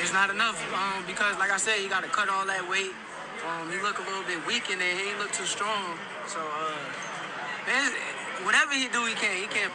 it's not enough because, like I said, you got to cut all that weight. He look a little bit weak in there. He ain't look too strong. So, man, whatever he do, he can't. He can't.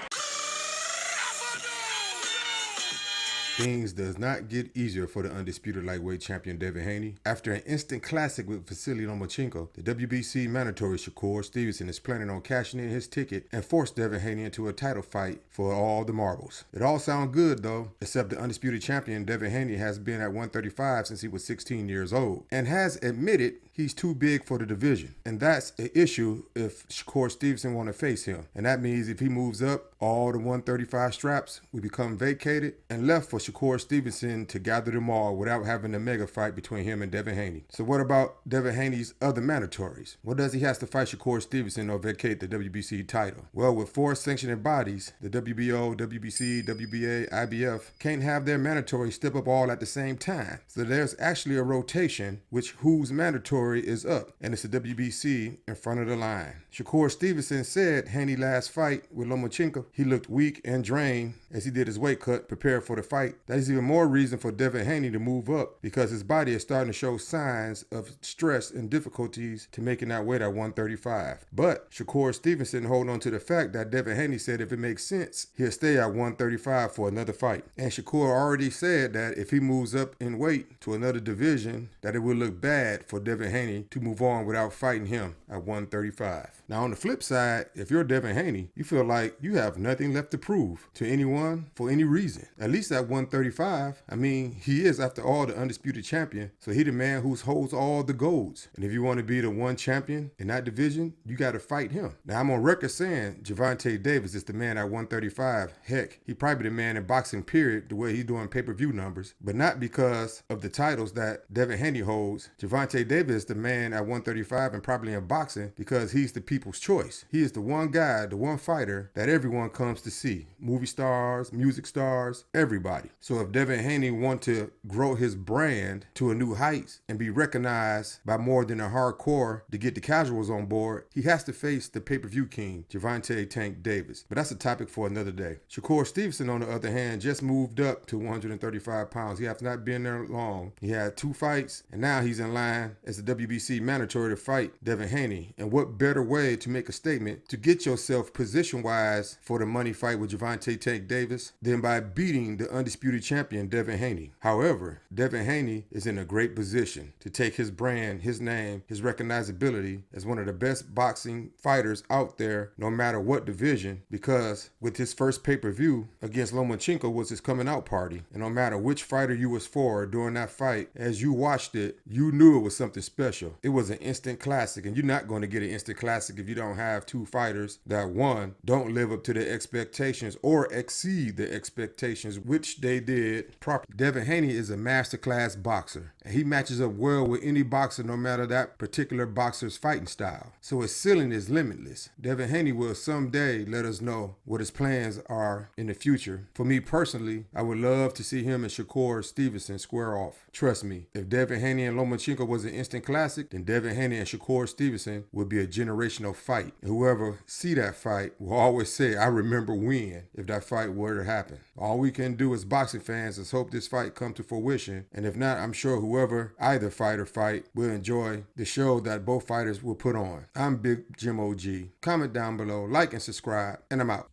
Things does not get easier for the undisputed lightweight champion Devin Haney. After an instant classic with Vasily Lomachenko, the WBC mandatory Shakur Stevenson is planning on cashing in his ticket and force Devin Haney into a title fight for all the marbles. It all sounds good though, except the undisputed champion Devin Haney has been at 135 since he was 16 years old and has admitted he's too big for the division. And that's an issue if Shakur Stevenson want to face him. And that means if he moves up, all the 135 straps will become vacated and left for Shakur Stevenson to gather them all without having a mega fight between him and Devin Haney. So what about Devin Haney's other mandatories? What does he have to fight Shakur Stevenson or vacate the WBC title? Well, with 4 sanctioning bodies, the WBO, WBC, WBA, IBF, can't have their mandatories step up all at the same time. So there's actually a rotation which whose mandatory is up, and it's the WBC in front of the line. Shakur Stevenson said Haney last fight with Lomachenko, he looked weak and drained as he did his weight cut, prepared for the fight. That is even more reason for Devin Haney to move up because his body is starting to show signs of stress and difficulties to making that weight at 135. But Shakur Stevenson hold on to the fact that Devin Haney said if it makes sense, he'll stay at 135 for another fight. And Shakur already said that if he moves up in weight to another division, that it would look bad for Devin Haney to move on without fighting him at 135. Now on the flip side, if you're Devin Haney, you feel like you have nothing left to prove to anyone for any reason. At least at 135, I mean, he is after all the undisputed champion, so he the man who holds all the golds. And if you want to be the one champion in that division, you got to fight him. Now I'm on record saying Gervonta Davis is the man at 135. Heck, he probably the man in boxing period, the way he's doing pay-per-view numbers, but not because of the titles that Devin Haney holds. Gervonta Davis is the man at 135 and probably in boxing because he's the people's choice. He is the one guy, the one fighter that everyone comes to see. Movie stars, music stars, everybody. So if Devin Haney want to grow his brand to a new heights and be recognized by more than a hardcore to get the casuals on board, he has to face the pay-per-view king, Gervonta Tank Davis. But that's a topic for another day. Shakur Stevenson, on the other hand, just moved up to 135 pounds. He has not been there long. He had 2 fights, and now he's in line as the WBC mandatory to fight Devin Haney. And what better way to make a statement to get yourself position-wise for the money fight with Gervonta Tank Davis than by beating the undisputed champion Devin Haney. However, Devin Haney is in a great position to take his brand, his name, his recognizability as one of the best boxing fighters out there, no matter what division, because with his first pay-per-view against Lomachenko was his coming out party. And no matter which fighter you was for during that fight, as you watched it, you knew it was something special. It was an instant classic, and you're not going to get an instant classic if you don't have 2 fighters that, one, don't live up to their expectations or exceed the expectations, which they did properly. Devin Haney is a masterclass boxer, and he matches up well with any boxer no matter that particular boxer's fighting style. So his ceiling is limitless. Devin Haney will someday let us know what his plans are in the future. For me personally, I would love to see him and Shakur Stevenson square off. Trust me, if Devin Haney and Lomachenko was an instant classic, then Devin Haney and Shakur Stevenson would be a generational fight. And whoever see that fight will always say, I remember when, if that fight were to happen. All we can do as boxing fans is hope this fight come to fruition. And if not, I'm sure whoever either fighter fight will enjoy the show that both fighters will put on. I'm Big Jim OG. Comment down below, like and subscribe, and I'm out.